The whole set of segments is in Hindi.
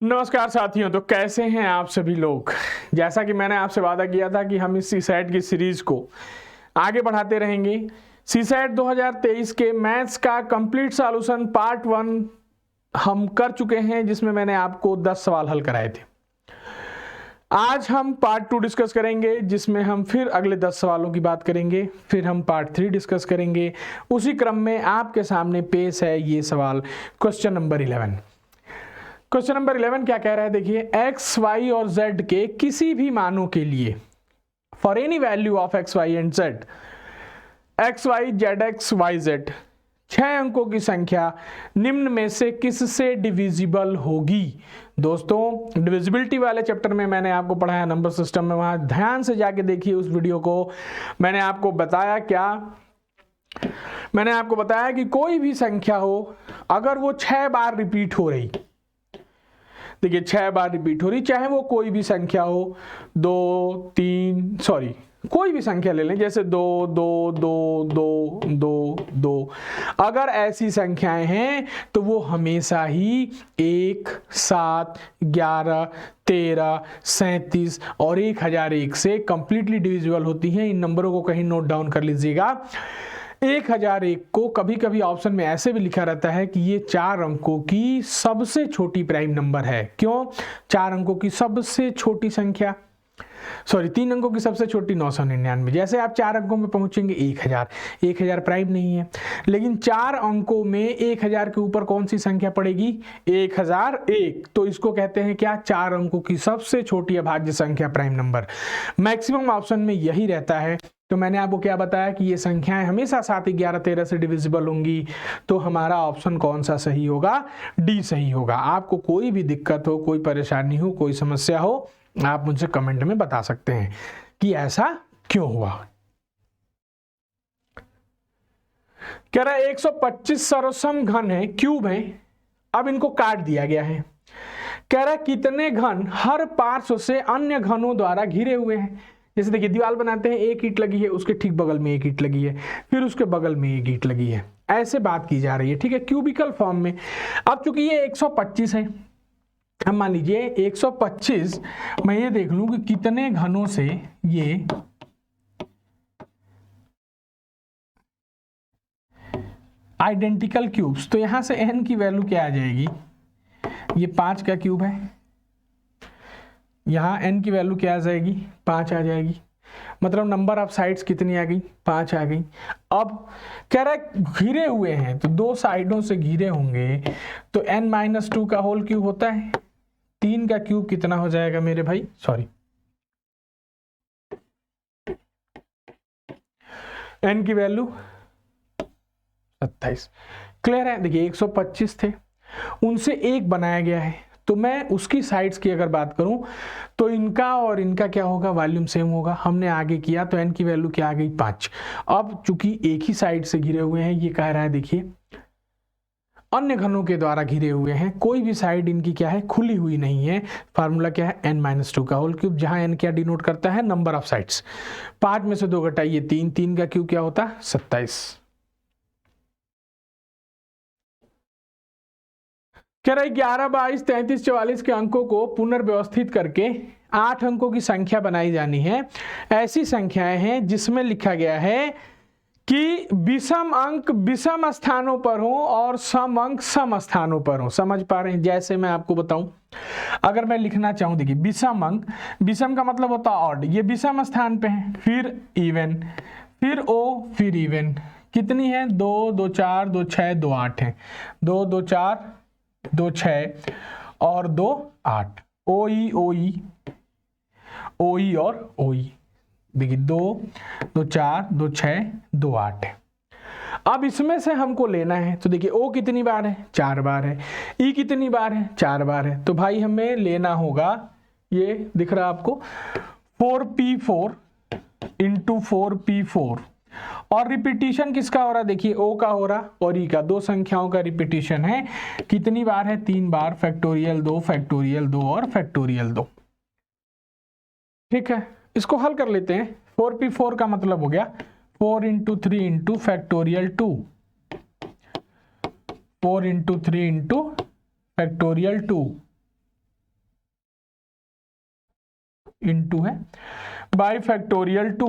नमस्कार साथियों। तो कैसे हैं आप सभी लोग। जैसा कि मैंने आपसे वादा किया था कि हम इस सीसैट की सीरीज को आगे बढ़ाते रहेंगे। सीसैट 2023 के मैथ्स का कंप्लीट सॉल्यूशन पार्ट 1 हम कर चुके हैं, जिसमें मैंने आपको 10 सवाल हल कराए थे। आज हम पार्ट 2 डिस्कस करेंगे, जिसमें हम फिर अगले 10 सवालों की बात करेंगे। फिर हम पार्ट 3 डिस्कस करेंगे। उसी क्रम में आपके सामने पेश है ये सवाल, क्वेश्चन नंबर 11। क्वेश्चन नंबर 11 क्या कह रहा है, देखिए। x, y और z के किसी भी मानों के लिए, for any value of x, y and z, x, y, z x, y, z, 6 अंकों की संख्या निम्न में से किससे डिविजिबल होगी। दोस्तों, डिविजिबिलिटी वाले चैप्टर में मैंने आपको पढ़ाया नंबर सिस्टम में, वहां ध्यान से जाके देखिए उस वीडियो को। मैंने आपको बताया क्या, मैंने आपको बताया कि कोई भी संख्या हो, अगर वो 6 बार रिपीट हो रही, देखिए 6 बार रिपीट हो रही, चाहे वो कोई भी संख्या हो, 2 3 सॉरी कोई भी संख्या ले लें, जैसे 2 2 2 2 2 2, अगर ऐसी संख्याएं हैं तो वो हमेशा ही 1 7 11 13 37 और 1001 से कंप्लीटली डिविजिबल होती हैं। इन नंबरों को कहीं नोट डाउन कर लीजिएगा। 1001 को कभी कभी ऑप्शन में ऐसे भी लिखा रहता है कि ये 4 अंकों की सबसे छोटी प्राइम नंबर है। क्यों? 4 अंकों की सबसे छोटी संख्या, सॉरी 3 अंकों की सबसे छोटी 999। जैसे आप 4 अंकों में पहुंचेंगे 1000, 1000 प्राइम नहीं है, लेकिन 4 अंकों में 1000 के ऊपर कौन सी संख्या पड़ेगी? 1001। तो इसको कहते हैं क्या? 4 अंकों की सबसे छोटी अभाज्य संख्या प्राइम नंबर। मैक्सिमम ऑप्शन में यही रहता है। तो मैंने आपको क्या बताया कि ये संख्याएं हमेशा 7 11 13 से डिविजिबल होंगी। तो हमारा ऑप्शन कौन सा सही होगा? डी सही होगा। आपको कोई भी दिक्कत हो, कोई परेशानी हो, कोई समस्या हो, आप मुझसे कमेंट में बता सकते हैं कि ऐसा क्यों हुआ। कह रहा है 125 सर्वसम घन है, क्यूब है। अब इनको काट दिया गया है। कह रहा है कितने घन हर पार्श्व से अन्य घनों द्वारा घिरे हुए हैं। जैसे देखिए दीवार बनाते हैं, एक ईंट लगी है, उसके ठीक बगल में एक ईंट लगी है, फिर उसके बगल में एक ईंट लगी है, ऐसे बात की जा रही है, ठीक है, क्यूबिकल फॉर्म में। अब चूंकि ये 125 है, अब मान लीजिए 125, मैं ये देख लूं कि कितने घनों से ये आइडेंटिकल क्यूब्स, तो यहां से n की वैल्यू क्या आ जाएगी? ये 5 का क्यूब है, यहां n की वैल्यू क्या आ जाएगी? 5 आ जाएगी। मतलब नंबर ऑफ साइड्स कितनी आ गई? 5 आ गई। अब कह रहा है घिरे हुए हैं, तो 2 साइडों से घिरे होंगे, तो n-2 का होल क्यूब होता है। 3 का क्यूब कितना हो जाएगा मेरे भाई? सॉरी, n की वैल्यू 27। क्लियर है? देखिए 125 थे, उनसे एक बनाया गया है, तो मैं उसकी साइड्स की अगर बात करूं तो इनका और इनका क्या होगा? वॉल्यूम सेम होगा। हमने आगे किया तो n की वैल्यू क्या आ गई? 5। अब चूंकि एक ही साइड से घिरे हुए हैं, ये कह रहा है देखिए अन्य घनों के द्वारा घिरे हुए हैं, कोई भी साइड इनकी क्या है? खुली हुई नहीं है। फार्मूला क्या है? n-2 का होल क्यूब, जहां n क्या डिनोट करता है? Number of sides. 5 में से 2 घटाइए 3, 3 का क्यूब क्या होता है? 27। कह रहा है 11 22 33 44 के अंकों को पुनर्व्यवस्थित करके 8 अंकों की संख्या बनाई जानी है। ऐसी संख्याएं हैं जिसमें लिखा गया है कि विषम अंक विषम स्थानों पर हो और सम अंक सम स्थानों पर हो। समझ पा रहे हैं? जैसे मैं आपको बताऊं, अगर मैं लिखना चाहूं, देखिए विषम अंक, विषम का मतलब होता है ऑड, ये विषम स्थान पे है, फिर इवन, फिर ओ, फिर इवन। कितनी है? 2 2 4 2 6 2 8 है। 2 2 4 2 6 और 2 8। OE OE OE और OE। देखिए 2 2 4 2 6 2 8 है। अब इसमें से हमको लेना है, तो देखिए O कितनी बार है? 4 बार है। E कितनी बार है? 4 बार है। तो भाई हमें लेना होगा, ये दिख रहा है आपको, 4p4 इंटू 4p4। और रिपीटिशन किसका हो रहा है? देखिए O का हो रहा और E का, 2 संख्याओं का रिपीटिशन है। कितनी बार है? 3 बार। फैक्टोरियल 2 फैक्टोरियल 2 और फैक्टोरियल 2। ठीक है, इसको हल कर लेते हैं। 4p4 का मतलब हो गया 4 into 3 into factorial 2, 4 into 3 into factorial 2 into है बाई फैक्टोरियल 2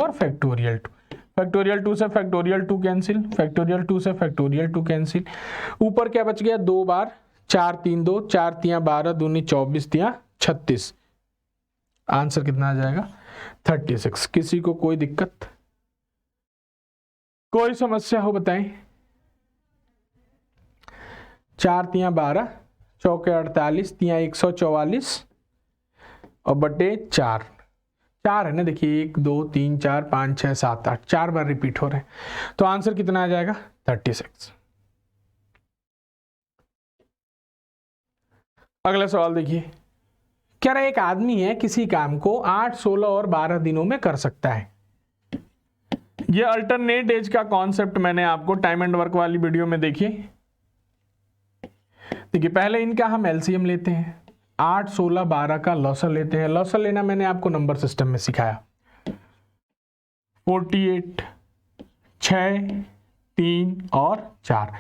और फैक्टोरियल 2। फैक्टोरियल 2 से फैक्टोरियल 2 कैंसिल, फैक्टोरियल 2 से फैक्टोरियल 2 कैंसिल। ऊपर क्या बच गया 2 बार, 4 3 2, 4 3 12, 2 24 3 36। आंसर कितना आ जाएगा 36। किसी को कोई दिक्कत, कोई समस्या हो बताएं। 4 3 12, चौके 48, 3 144 और बटे 4 है ना। देखिए 1 2 3 4 5 6 7 8, 4 बार रिपीट हो रहे हैं, तो आंसर कितना आ जाएगा 36। अगला सवाल देखिए, कह रहा है एक आदमी है किसी काम को 8 16 और 12 दिनों में कर सकता है। ये अल्टरनेट एज का कॉन्सेप्ट मैंने आपको टाइम एंड वर्क वाली वीडियो में देखिए। देखिए पहले इनका हम एलसीएम लेते हैं, 8 16 12 का लॉसर लेते हैं। लॉसर लेना मैंने आपको नंबर सिस्टम में सिखाया। 48 6 3 और 4।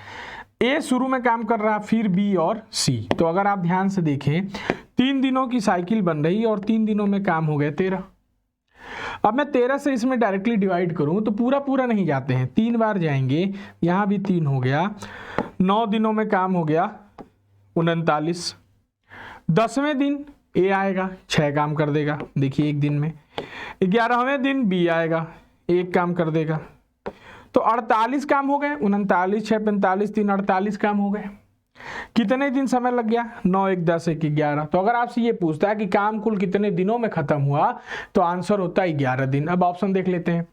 ए शुरू में काम कर रहा, फिर बी और सी। तो अगर आप ध्यान से देखें 3 दिनों की साइकिल बन रही और 3 दिनों में काम हो गया 13। अब मैं 13 से इसमें डायरेक्टली डिवाइड करूं तो पूरा नहीं जाते हैं, 3 बार जाएंगे। यहां भी 3 हो गया, 9 दिनों में काम हो गया 39। 10वें दिन ए आएगा, 6 काम कर देगा, देखिए एक दिन में। 11वें दिन बी आएगा, 1 काम कर देगा, तो 48 काम हो गए। 39 6 45 3 48 काम हो गए। कितने दिन समय लग गया 9 1 10 1 11। तो अगर आपसे ये पूछता है कि काम कुल कितने दिनों में खत्म हुआ, तो आंसर होता है 11 दिन। अब ऑप्शन देख लेते हैं।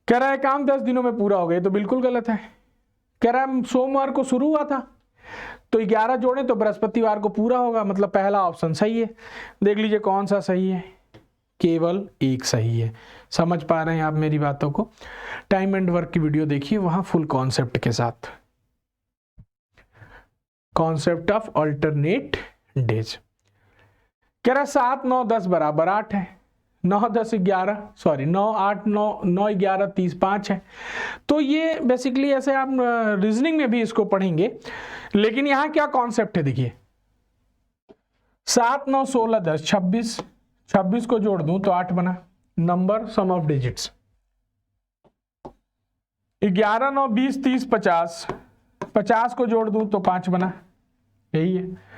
कह रहा है काम 10 दिनों में पूरा हो गया, तो बिल्कुल गलत है। कह रहा है सोमवार को शुरू हुआ था, तो 11 जोड़े तो बृहस्पतिवार को पूरा होगा, मतलब पहला ऑप्शन सही है। देख लीजिए कौन सा सही है, केवल एक सही है। समझ पा रहे हैं आप मेरी बातों को? टाइम एंड वर्क की वीडियो देखिए, वहां फुल कॉन्सेप्ट के साथ, कॉन्सेप्ट ऑफ अल्टरनेट डेज। कह रहा 7 9 10 बराबर 8 है, 9 10 11 सॉरी 9 8 9 9 11 30 5 है। तो ये बेसिकली ऐसे आप रीजनिंग में भी इसको पढ़ेंगे, लेकिन यहां क्या कॉन्सेप्ट है देखिए। 7 9 16 10 26, 26 को जोड़ दूं तो 8 बना, नंबर सम ऑफ डिजिट्स। 11 9 20 30 50, 50 को जोड़ दूं तो 5 बना, यही है।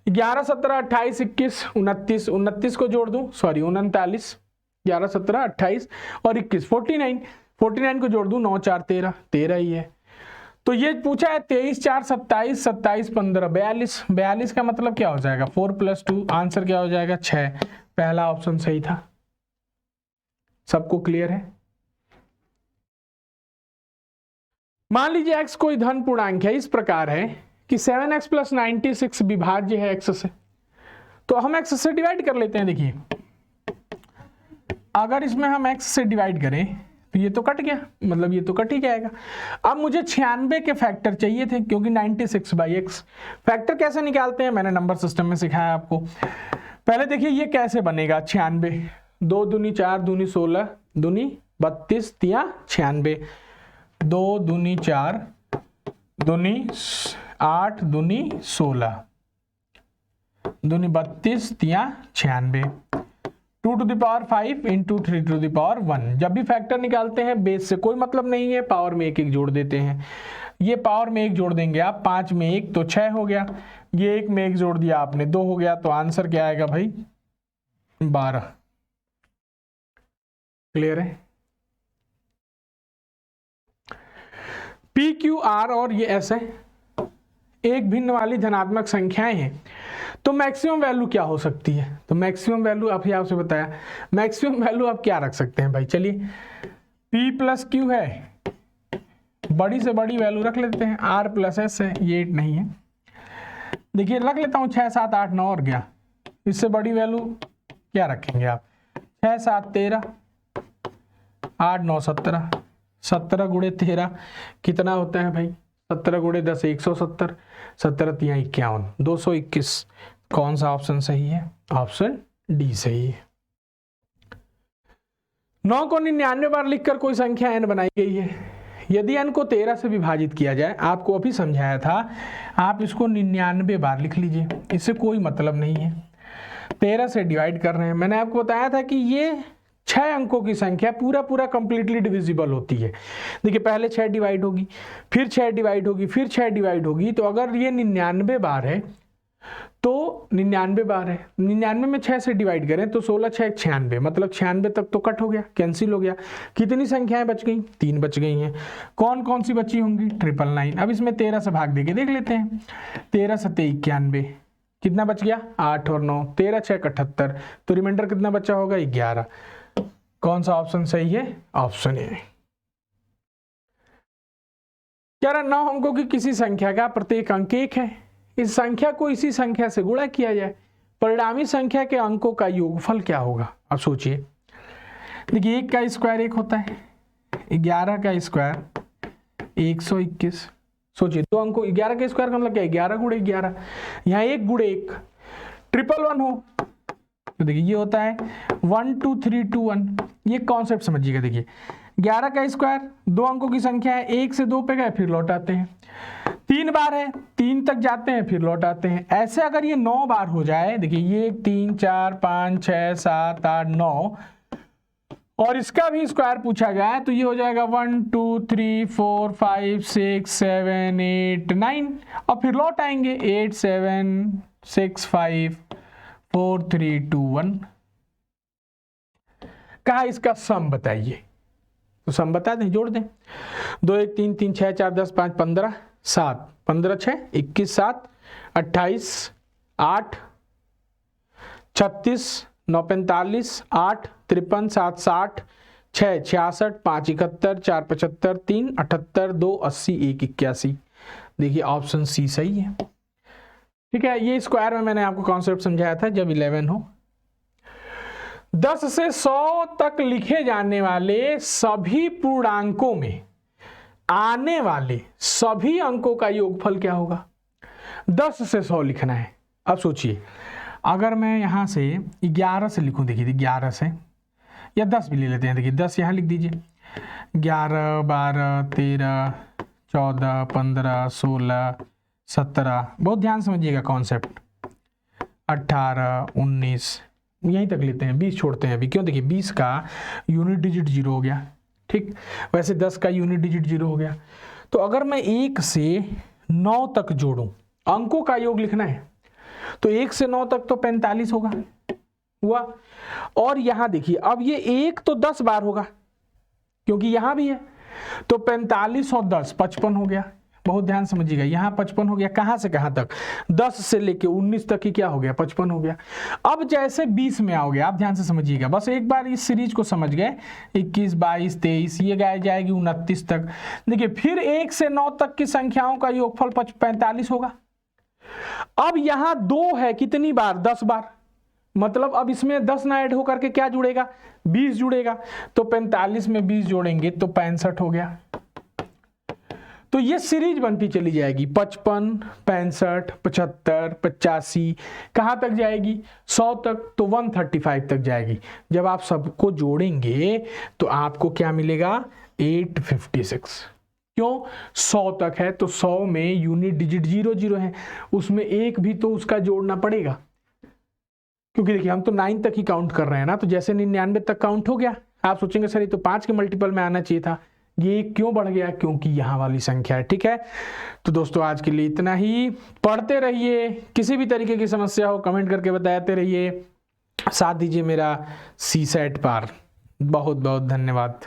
11 17 28 21 29, 29 को जोड़ दूं सॉरी 39, 11 17 28 और 21 49 को जोड़ दूं 9 4 13, 13 ही है। तो ये पूछा है 23 4 27 27 15 42, 42 का मतलब क्या हो जाएगा 4 + 2, आंसर क्या हो जाएगा 6। पहला ऑप्शन सही था। सबको क्लियर है? मान लीजिए x कोई धन पूर्णांक है, इस प्रकार है कि 7x + 96 विभाज्य है x से, तो हम x से डिवाइड कर लेते हैं। देखिए अगर इसमें हम x से डिवाइड करें तो ये तो कट गया, मतलब ये तो कट ही जाएगा। अब मुझे 96 के फैक्टर चाहिए थे, क्योंकि 96/x। फैक्टर कैसे निकालते हैं मैंने नंबर सिस्टम में सिखाया आपको। पहले देखिए ये कैसे बनेगा 96, 2 दूनी 4 दूनी 16 दूनी 32 तिया 96, 2 दूनी 4 दूनी 8 दूनी 16 दूनी 32 तिया 96, 2 to the power 5 into 3 to the power 1। जब भी फैक्टर निकालते हैं बेस से कोई मतलब नहीं है, पावर में 1 1 जोड़ देते हैं। ये पावर में 1 जोड़ देंगे आप, 5 में 1 तो 6 हो गया, ये 1 में 1 जोड़ दिया आपने 2 हो गया, तो आंसर क्या आएगा भाई 12। क्लियर है? PQR और ये ऐसे एक भिन्न वाली धनात्मक संख्याएं हैं, तो मैक्सिमम वैल्यू क्या हो सकती है? तो मैक्सिमम वैल्यू अभी आपसे बताया, मैक्सिमम वैल्यू आप क्या रख सकते हैं भाई? चलिए P + Q है, बड़ी से बड़ी वैल्यू रख लेते हैं। R + S है, ये 8 नहीं है। देखिए रख लेता हूँ 6 7 8 9 और गया, इससे बड़ी वैल्यू क्या रखेंगे आप? 6 7 13, 8 9 17, 17 × 13 कितना होता है भाई? 17 × 10 170, 17 × 3 51, 221। कौन सा ऑप्शन सही है? ऑप्शन डी सही है। 9 को 99 बार लिखकर कोई संख्या n बनाई गई है। यदि n को 13 से विभाजित किया जाए, आपको अभी समझाया था, आप इसको 99 बार लिख लीजिए, इससे कोई मतलब नहीं है। 13 से डिवाइड कर रहे हैं। मैंने आपको बताया था कि ये 6 अंकों की संख्या पूरा कंप्लीटली डिविजिबल होती है। देखिए पहले 6 डिवाइड होगी, फिर 6 डिवाइड होगी, फिर 6 डिवाइड होगी। तो अगर ये 99 बार है तो 99 बार है, 99 में 6 से डिवाइड करें तो 16 6 96, मतलब 96 तक तो कट हो गया, कैंसिल हो गया। कितनी संख्याएं बच गई? 3 बच गई हैं। कौन कौन सी बची होंगी? 999। अब इसमें 13 से भाग देके देख लेते हैं। 13 7 91, कितना बच गया? 8 और 9, 13 6 78, तो रिमाइंडर कितना बचा होगा? 11। कौन सा ऑप्शन सही है? Option A. कह रहा 9 अंकों की किसी संख्या का प्रत्येक अंक 1 है, इस संख्या को इसी संख्या से गुणा किया जाए, परिणामी संख्या के अंकों का योगफल क्या होगा? अब सोचिए, देखिए 1 का स्क्वायर 1 होता है, 11 का स्क्वायर 121। सोचिए 2 अंकों 11 का स्क्वायर का मतलब क्या है? 11 गुणे 11। यहाँ 1 गुणे 1 111 हो, तो देखिए ये होता है 1 2 3 2 1। ये कॉन्सेप्ट समझिएगा। देखिए 11 का स्क्वायर 2 अंकों की संख्या है, 1 से 2 पे गए फिर लौट आते हैं, 3 बार है 3 तक जाते हैं फिर लौट आते हैं। ऐसे अगर ये 9 बार हो जाए, देखिए ये 3 4 5 6 7 8 9, और इसका भी स्क्वायर पूछा जाए तो ये हो जाएगा 1 2 3 4 5 6 7 8 9, और फिर लौट आएंगे 8 7 6 5 4 3 2 1। कहा इसका सम बताइए, तो सम बता दें, जोड़ दें। 2 1 3 3 6 4 10 5 15 7, 15 6 21 7 28 8 36 9 45 8 53 7 60 6 66 5 71 4 75 3 78 2 80 1 81। देखिए ऑप्शन सी सही है। ठीक है, ये स्क्वायर में मैंने आपको कॉन्सेप्ट समझाया था जब 11 हो। 10 से 100 तक लिखे जाने वाले सभी पूर्णांकों में आने वाले सभी अंकों का योगफल क्या होगा? 10 से 100 लिखना है। अब सोचिए, अगर मैं यहां से 11 से लिखूं, देखिए 11 से, या 10 भी ले लेते हैं। देखिए 10 यहां लिख दीजिए, 11 12 13 14 15 16 17, बहुत ध्यान समझिएगा कॉन्सेप्ट, 18 19, यहीं तक लेते हैं, 20 छोड़ते हैं अभी। क्यों? देखिए 20 का यूनिट डिजिट 0 हो गया, ठीक, वैसे 10 का यूनिट डिजिट 0 हो गया। तो अगर मैं 1 से 9 तक जोड़ूं, अंकों का योग लिखना है, तो 1 से 9 तक तो 45 होगा, हुआ। और यहां देखिए अब ये 1 तो 10 बार होगा क्योंकि यहां भी है, तो 45 और 10 55 हो गया। बहुत ध्यान समझिएगा, यहाँ 55 हो गया, कहां से कहां तक? 10 से लेके 19 तक ही क्या हो गया? 55 हो गया। अब जैसे 20 में आओगे, आप ध्यान से समझिएगा, बस एक बार इस सीरीज को समझ गए, 21 22 23, ये गाय जाएगी 29 तक। देखिए फिर 1 से 9 तक की संख्याओं का योगफल 45 होगा। अब यहां 2 है, कितनी बार? 10 बार, मतलब अब इसमें 10 ना ऐड होकर के क्या जुड़ेगा? 20 जुड़ेगा। तो 45 में 20 जोड़ेंगे तो 65 हो गया। तो ये सीरीज बनती चली जाएगी, 55 65 75 85, कहां तक जाएगी? 100 तक, तो 135 तक जाएगी। जब आप सबको जोड़ेंगे तो आपको क्या मिलेगा? 856। क्यों? 100 तक है तो 100 में यूनिट डिजिट 0 0 है, उसमें 1 भी तो उसका जोड़ना पड़ेगा, क्योंकि देखिए हम तो 9 तक ही काउंट कर रहे हैं ना। तो जैसे 99 तक काउंट हो गया, आप सोचेंगे सर ये तो 5 के मल्टीपल में आना चाहिए था, ये क्यों बढ़ गया? क्योंकि यहाँ वाली संख्या है। ठीक है, तो दोस्तों आज के लिए इतना ही। पढ़ते रहिए, किसी भी तरीके की समस्या हो कमेंट करके बताते रहिए, साथ दीजिए मेरा CSAT पार। बहुत बहुत धन्यवाद।